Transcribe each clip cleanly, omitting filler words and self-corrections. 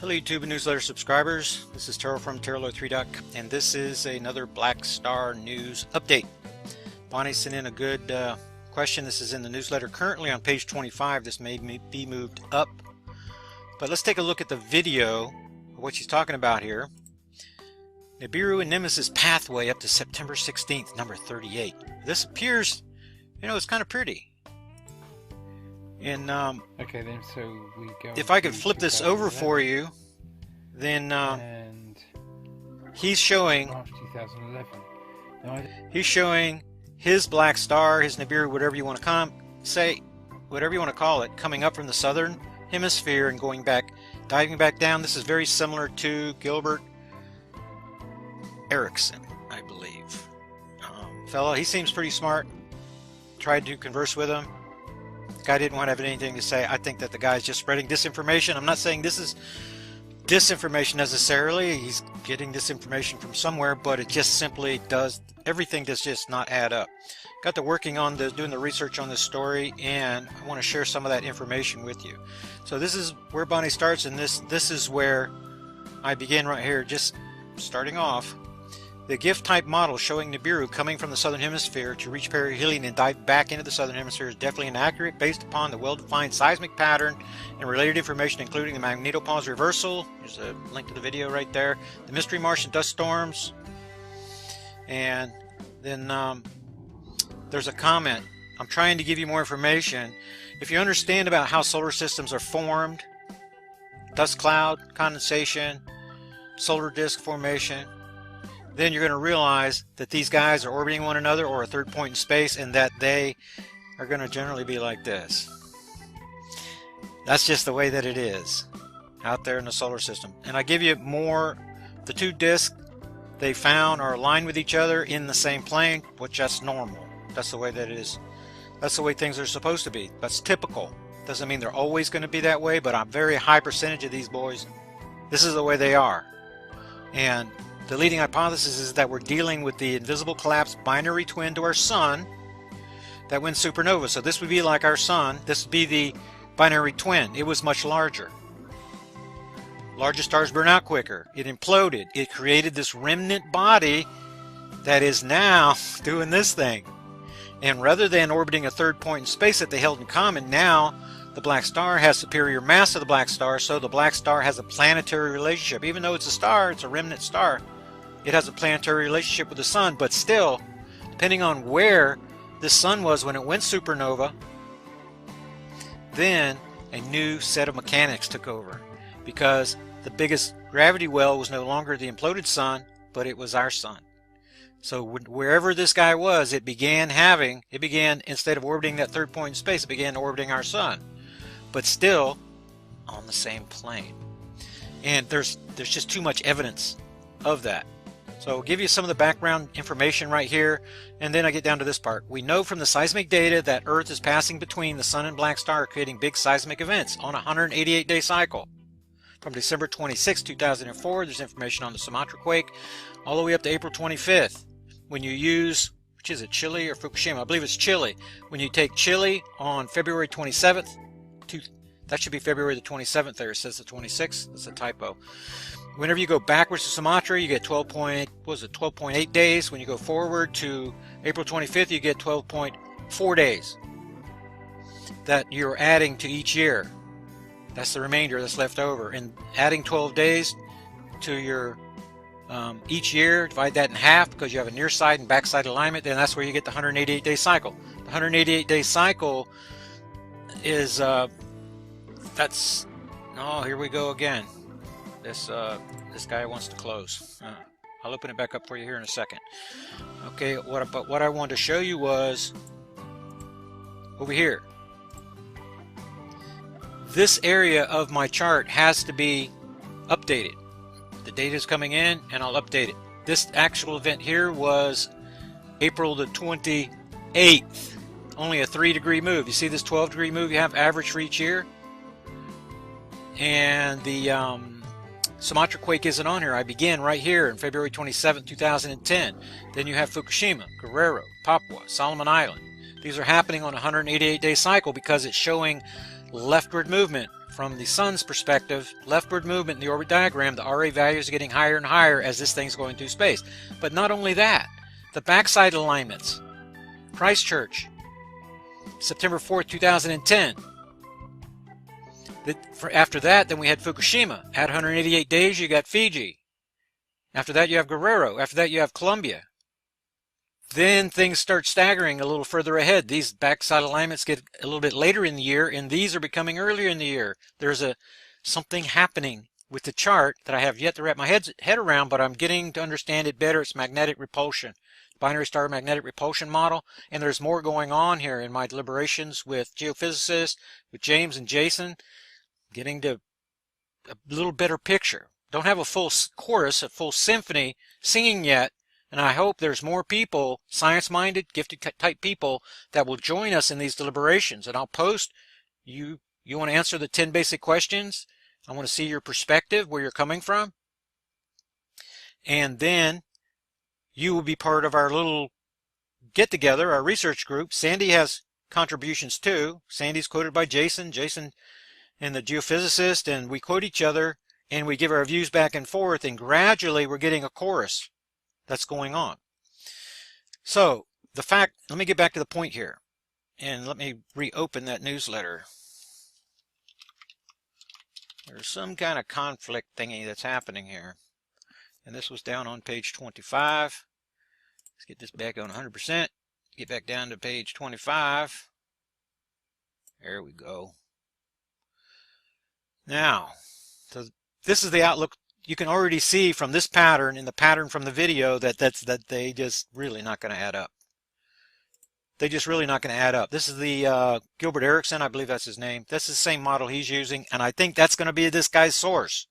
Hello YouTube and newsletter subscribers, this is Terrell from TerrellO3.com, and this is another Black Star News update. Bonnie sent in a good question. This is in the newsletter currently on page 25. This may be moved up, but let's take a look at the video of what she's talking about here. Nibiru and Nemesis pathway up to September 16th, number 38. This appears, you know, it's kind of pretty. And okay, then so we go. If I could flip this over for you, then and he's showing. March 2011. Now, he's showing his black star, his Nibiru, whatever you want to whatever you want to call it, coming up from the southern hemisphere and going back, diving back down. This is very similar to Gilbert Erickson, I believe. Fellow, he seems pretty smart. Tried to converse with him. Guy didn't want to have anything to say. I think that the guy's just spreading disinformation. I'm not saying this is disinformation necessarily. He's getting this information from somewhere, but it just simply does, everything does just not add up. Got to working on this, doing the research on this story, and I want to share some of that information with you. So this is where Bonnie starts, and this is where I begin right here, just starting off. The gift type model showing Nibiru coming from the southern hemisphere to reach perihelion and dive back into the southern hemisphere is definitely inaccurate based upon the well-defined seismic pattern and related information, including the magnetopause reversal. There's a link to the video right there. The mystery Martian dust storms. And then there's a comment. I'm trying to give you more information. If you understand about how solar systems are formed, dust cloud, condensation, solar disk formation, then you're going to realize that these guys are orbiting one another or a third point in space, and that they are going to generally be like this. That's just the way that it is out there in the solar system. And I give you more. The two disks they found are aligned with each other in the same plane, which that's normal. That's the way that it is. That's the way things are supposed to be. That's typical. Doesn't mean they're always going to be that way, but a very high percentage of these boys, this is the way they are. And the leading hypothesis is that we're dealing with the invisible collapsed binary twin to our sun that went supernova. So this would be like our sun. This would be the binary twin. It was much larger. Larger stars burn out quicker. It imploded. It created this remnant body that is now doing this thing. And rather than orbiting a third point in space that they held in common, now the black star has superior mass to the black star, so the black star has a planetary relationship. Even though it's a star, it's a remnant star. It has a planetary relationship with the sun, but still, depending on where the sun was when it went supernova, then a new set of mechanics took over, because the biggest gravity well was no longer the imploded sun, but it was our sun. So wherever this guy was, it began, instead of orbiting that third point in space, it began orbiting our sun, but still on the same plane. And there's just too much evidence of that. So I'll give you some of the background information right here, and then I get down to this part. We know from the seismic data that Earth is passing between the sun and black star, creating big seismic events on a 188-day cycle. From December 26, 2004, there's information on the Sumatra quake, all the way up to April 25th. When you use, which is it, Chile or Fukushima? I believe it's Chile. When you take Chile on February 27th, that should be February the 27th there. It says the 26th. That's a typo. Whenever you go backwards to Sumatra, you get 12.8 days. When you go forward to April 25th, you get 12.4 days that you're adding to each year. That's the remainder that's left over. And adding 12 days to your each year, divide that in half because you have a near side and back side alignment, then that's where you get the 188-day cycle. The 188-day cycle is, oh, here we go again. This guy wants to close. I'll open it back up for you here in a second. Okay, but what I wanted to show you was over here. This area of my chart has to be updated. The data is coming in, and I'll update it. This actual event here was April the 28th. Only a 3-degree move. You see this 12-degree move you have average for each year? And the Sumatra quake isn't on here. I began right here on February 27, 2010. Then you have Fukushima, Guerrero, Papua, Solomon Island. These are happening on a 188-day cycle because it's showing leftward movement. From the sun's perspective, leftward movement in the orbit diagram, the RA values are getting higher and higher as this thing's going through space. But not only that, the backside alignments. Christchurch, September 4th, 2010. After that, then we had Fukushima. At 188 days, you got Fiji. After that, you have Guerrero. After that, you have Colombia. Then things start staggering a little further ahead. These backside alignments get a little bit later in the year, and these are becoming earlier in the year. There's something happening with the chart that I have yet to wrap my head around, but I'm getting to understand it better. It's magnetic repulsion, binary star magnetic repulsion model, and there's more going on here in my deliberations with geophysicists, with James and Jason, getting to a little better picture. Don't have a full chorus, a full symphony singing yet, and I hope there's more people, science-minded, gifted type people, that will join us in these deliberations. And I'll post, you want to answer the 10 basic questions. I want to see your perspective, where you're coming from. And then you will be part of our little get-together, our research group. Sandy has contributions too. Sandy's quoted by Jason and the geophysicist, and we quote each other, and we give our views back and forth, and gradually we're getting a chorus that's going on. So let me get back to the point here, and let me reopen that newsletter. There's some kind of conflict thingy that's happening here, and this was down on page 25. Let's get this back on 100%. Get back down to page 25. There we go. Now, so this is the outlook. You can already see from this pattern and the pattern from the video that they just really not going to add up. They just really not going to add up. This is the Gilbert Erickson, I believe that's his name. That's the same model he's using, and I think that's going to be this guy's source.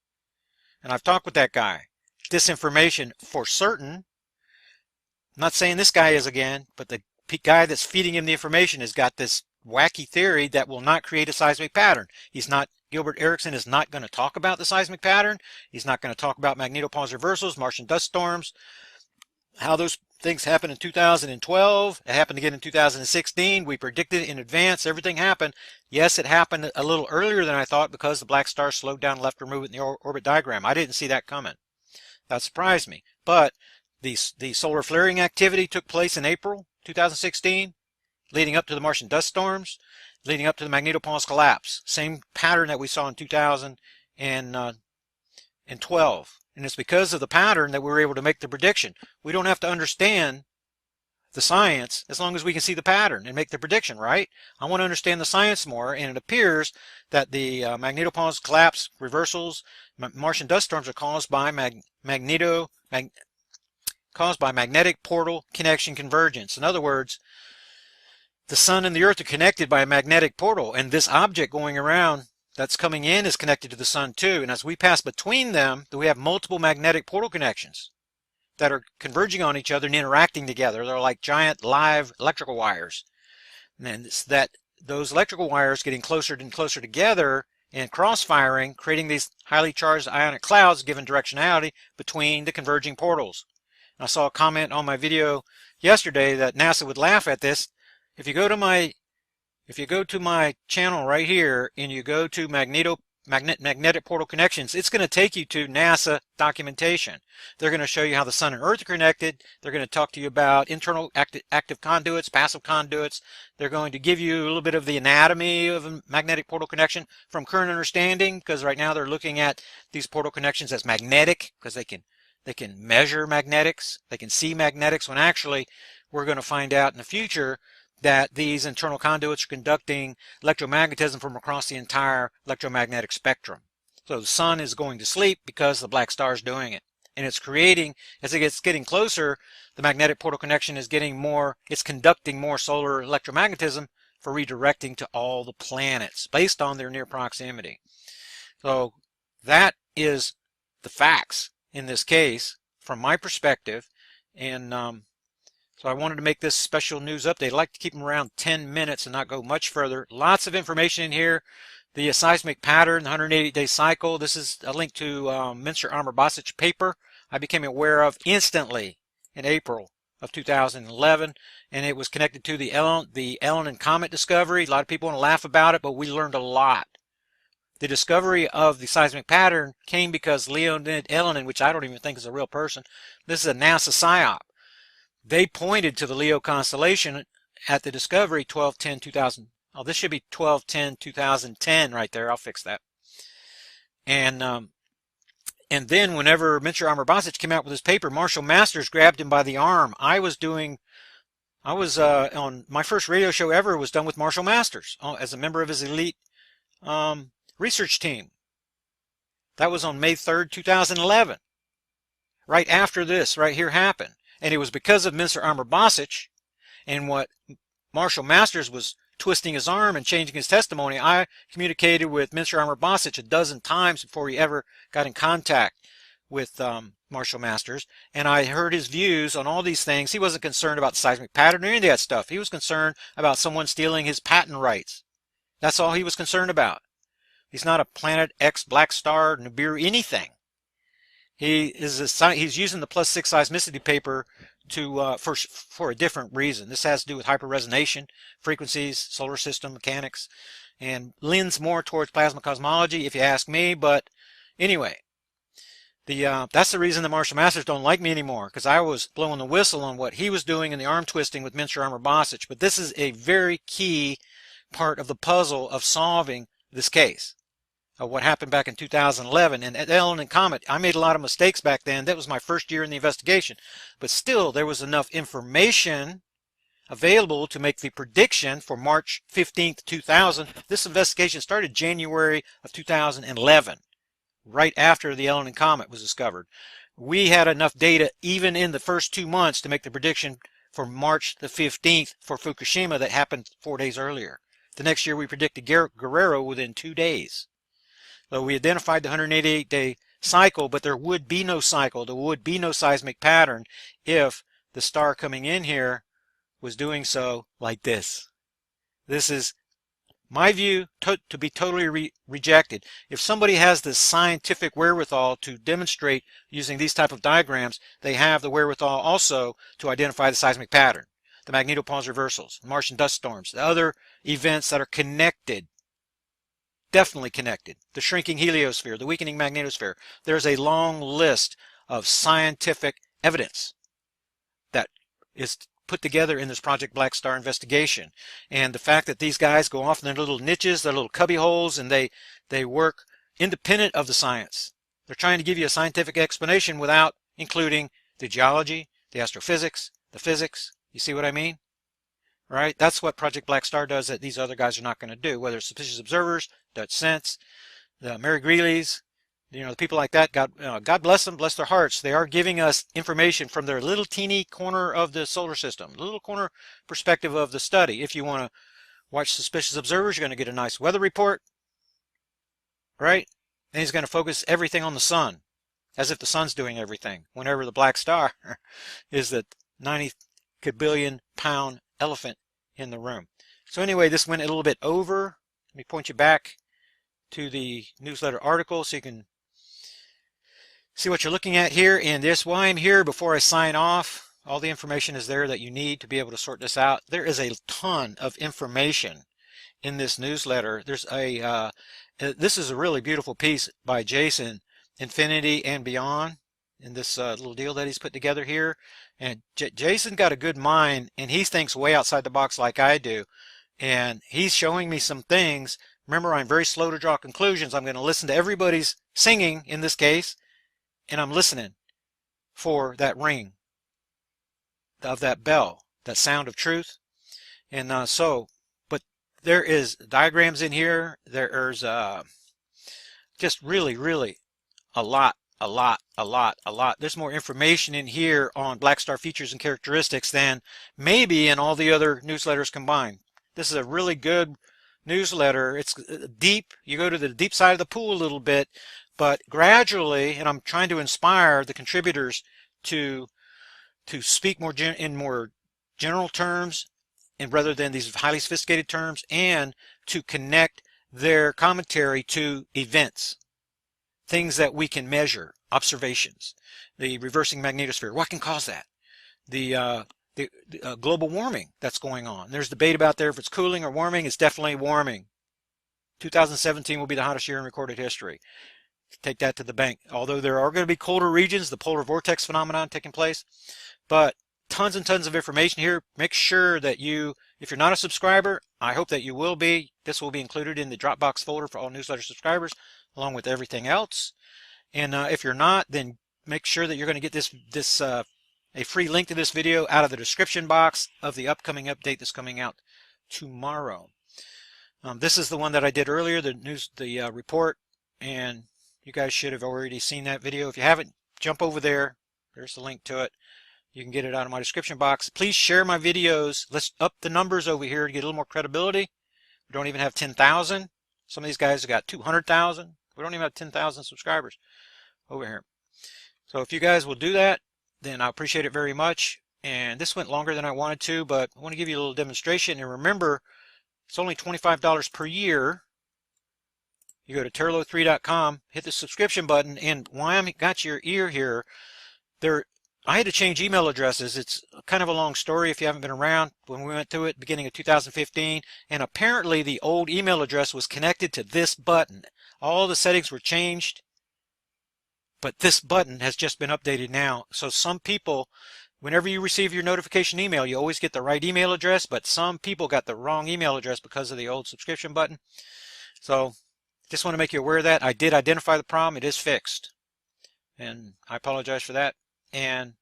And I've talked with that guy. Disinformation for certain. I'm not saying this guy is again, but the guy that's feeding him the information has got this wacky theory that will not create a seismic pattern. Gilbert Erickson is not going to talk about the seismic pattern. He's not going to talk about magnetopause reversals, Martian dust storms, how those things happened in 2012. It happened again in 2016. We predicted it in advance. Everything happened. Yes, it happened a little earlier than I thought because the black star slowed down leftward movement in the orbit diagram. I didn't see that coming. That surprised me. But the solar flaring activity took place in April 2016, leading up to the Martian dust storms, leading up to the magnetopause collapse. Same pattern that we saw in 2012. And it's because of the pattern that we were able to make the prediction. We don't have to understand the science as long as we can see the pattern and make the prediction, right? I want to understand the science more, and it appears that the magnetopause collapse reversals, Martian dust storms, are caused by magnetic portal connection convergence. In other words, the sun and the earth are connected by a magnetic portal, and this object going around that's coming in is connected to the sun too. And as we pass between them, we have multiple magnetic portal connections that are converging on each other and interacting together. They're like giant live electrical wires. And it's that those electrical wires getting closer and closer together and cross-firing, creating these highly charged ionic clouds, giving directionality between the converging portals. And I saw a comment on my video yesterday that NASA would laugh at this. If you go to my channel right here and you go to magnetic portal connections, it's going to take you to NASA documentation. They're going to show you how the sun and earth are connected. They're going to talk to you about internal active conduits, passive conduits. They're going to give you a little bit of the anatomy of a magnetic portal connection from current understanding, because right now they're looking at these portal connections as magnetic because they can measure magnetics. They can see magnetics, when actually we're going to find out in the future that these internal conduits are conducting electromagnetism from across the entire electromagnetic spectrum. So the sun is going to sleep because the black star is doing it. And it's creating, as it gets getting closer, the magnetic portal connection is getting more, it's conducting more solar electromagnetism for redirecting to all the planets based on their near proximity. So that is the facts in this case from my perspective. And so I wanted to make this special news update. I'd like to keep them around 10 minutes and not go much further. Lots of information in here. The seismic pattern, the 180-day cycle. This is a link to Minster Armour Bosich paper I became aware of instantly in April of 2011, and it was connected to the Ellen and Comet discovery. A lot of people want to laugh about it, but we learned a lot. The discovery of the seismic pattern came because Leonid Elenin, which I don't even think is a real person, this is a NASA psyop. They pointed to the Leo constellation at the discovery 12/10/2000. Oh, this should be 12/10/2010 right there. I'll fix that. And then whenever Mincer Armour Bosic came out with his paper, Marshall Masters grabbed him by the arm. I was on my first radio show ever was done with Marshall Masters as a member of his elite research team. That was on May 3rd, 2011. Right after this right here happened. And it was because of Mincer Armour Bosic and what Marshall Masters was twisting his arm and changing his testimony. I communicated with Mincer Armour Bosic a dozen times before he ever got in contact with Marshall Masters, and I heard his views on all these things. He wasn't concerned about the seismic pattern or any of that stuff. He was concerned about someone stealing his patent rights. That's all he was concerned about. He's not a Planet X, Black Star, Nibiru, anything. He's using the +6 seismicity paper to for a different reason. This has to do with hyperresonation, frequencies, solar system mechanics, and leans more towards plasma cosmology, if you ask me. But anyway, that's the reason the Marshall Masters don't like me anymore, because I was blowing the whistle on what he was doing in the arm twisting with Mincer Armour Bosic. But this is a very key part of the puzzle of solving this case of what happened back in 2011. And at Ellen and Comet, I made a lot of mistakes back then. That was my first year in the investigation. But still, there was enough information available to make the prediction for March 15th, 2000. This investigation started January of 2011, right after the Ellen and Comet was discovered. We had enough data even in the first 2 months to make the prediction for March the 15th for Fukushima that happened 4 days earlier. The next year we predicted Guerrero within 2 days. So we identified the 188-day cycle, but there would be no cycle. There would be no seismic pattern if the star coming in here was doing so like this. This is my view to be totally rejected. If somebody has the scientific wherewithal to demonstrate using these type of diagrams, they have the wherewithal also to identify the seismic pattern, the magnetopause reversals, Martian dust storms, the other events that are connected. Definitely connected. The shrinking heliosphere, the weakening magnetosphere. There's a long list of scientific evidence that is put together in this Project Black Star investigation. And the fact that these guys go off in their little niches, their little cubby holes, and they work independent of the science. They're trying to give you a scientific explanation without including the geology, the astrophysics, the physics. You see what I mean? Right? That's what Project Black Star does that these other guys are not going to do. Whether it's Suspicious Observers, Dutch Sense, the Mary Greeley's, the people like that, God bless them, bless their hearts. They are giving us information from their little teeny corner of the solar system, little corner perspective of the study. If you want to watch Suspicious Observers, you're going to get a nice weather report, right? And he's going to focus everything on the sun, as if the sun's doing everything, whenever the black star is the 90 kabillion pound elephant in the room. So anyway, this went a little bit over. Let me point you back to the newsletter article so you can see what you're looking at here. And this, why I'm here before I sign off, all the information is there that you need to be able to sort this out. There is a ton of information in this newsletter. There's this is a really beautiful piece by Jason, Infinity and Beyond, in this little deal that he's put together here. And Jason got a good mind, and he thinks way outside the box like I do. And he's showing me some things. Remember, I'm very slow to draw conclusions. I'm going to listen to everybody's singing in this case, and I'm listening for that ring of that bell, that sound of truth. And but there is diagrams in here. There's just really a lot. There's more information in here on Black Star features and characteristics than maybe in all the other newsletters combined. This is a really good newsletter. It's deep. You go to the deep side of the pool a little bit, but gradually, and I'm trying to inspire the contributors to speak more in more general terms, and rather than these highly sophisticated terms, and to connect their commentary to events. Things that we can measure, observations, the reversing magnetosphere, what can cause that? The the global warming that's going on. There's debate about there if it's cooling or warming. It's definitely warming. 2017 will be the hottest year in recorded history. Take that to the bank. Although there are going to be colder regions, the polar vortex phenomenon taking place, but tons and tons of information here. Make sure that if you're not a subscriber, I hope that you will be. This will be included in the Dropbox folder for all newsletter subscribers, along with everything else. And if you're not, then make sure that you're going to get a free link to this video out of the description box of the upcoming update that's coming out tomorrow. This is the one that I did earlier, the report, and you guys should have already seen that video. If you haven't, jump over there. There's the link to it. You can get it out of my description box. Please share my videos. Let's up the numbers over here to get a little more credibility. We don't even have 10,000. Some of these guys have got 200,000. We don't even have 10,000 subscribers over here. So if you guys will do that, then I appreciate it very much. And this went longer than I wanted to, but I want to give you a little demonstration. And remember, it's only $25 per year. You go to Terlo3.com, hit the subscription button, and why I got your ear here, I had to change email addresses. It's kind of a long story if you haven't been around. When we went through it beginning of 2015, and apparently the old email address was connected to this button. All the settings were changed, but this button has just been updated now. So some people, whenever you receive your notification email, you always get the right email address, but some people got the wrong email address because of the old subscription button. So just want to make you aware of that. I did identify the problem. It is fixed, and I apologize for that. And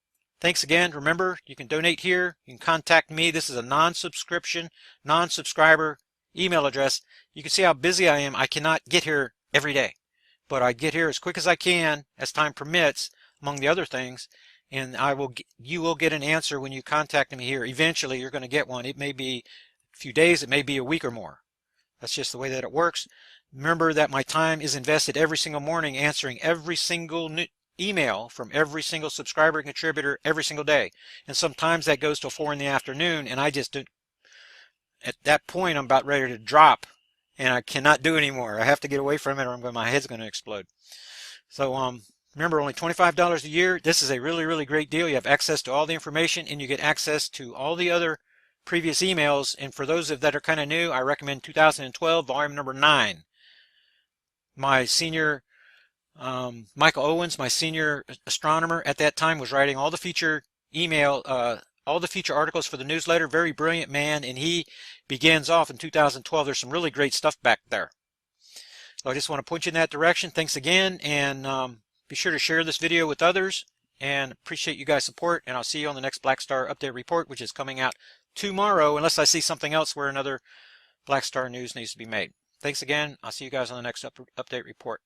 thanks again. Remember, you can donate here. You can contact me. This is a non-subscription, non-subscriber email address. You can see how busy I am. I cannot get here every day, but I get here as quick as I can, as time permits, among the other things. And you will get an answer when you contact me here. Eventually, you're going to get one. It may be a few days. It may be a week or more. That's just the way that it works. Remember that my time is invested every single morning answering every single email from every single subscriber and contributor every single day. And sometimes that goes till 4 in the afternoon, and I just do, at that point I'm about ready to drop, and I cannot do anymore. I have to get away from it, or my head's going to explode. So remember, only $25 a year. This is a really, really great deal. You have access to all the information, and you get access to all the other previous emails. And for those that are kind of new, I recommend 2012 volume number 9. My senior Michael Owens, my senior astronomer at that time, was writing all the feature all the feature articles for the newsletter. Very brilliant man, and he begins off in 2012. There's some really great stuff back there. So I just want to point you in that direction. Thanks again, and be sure to share this video with others, and appreciate you guys' support, and I'll see you on the next Black Star update report, which is coming out tomorrow, unless I see something else where another Black Star news needs to be made. Thanks again. I'll see you guys on the next update report.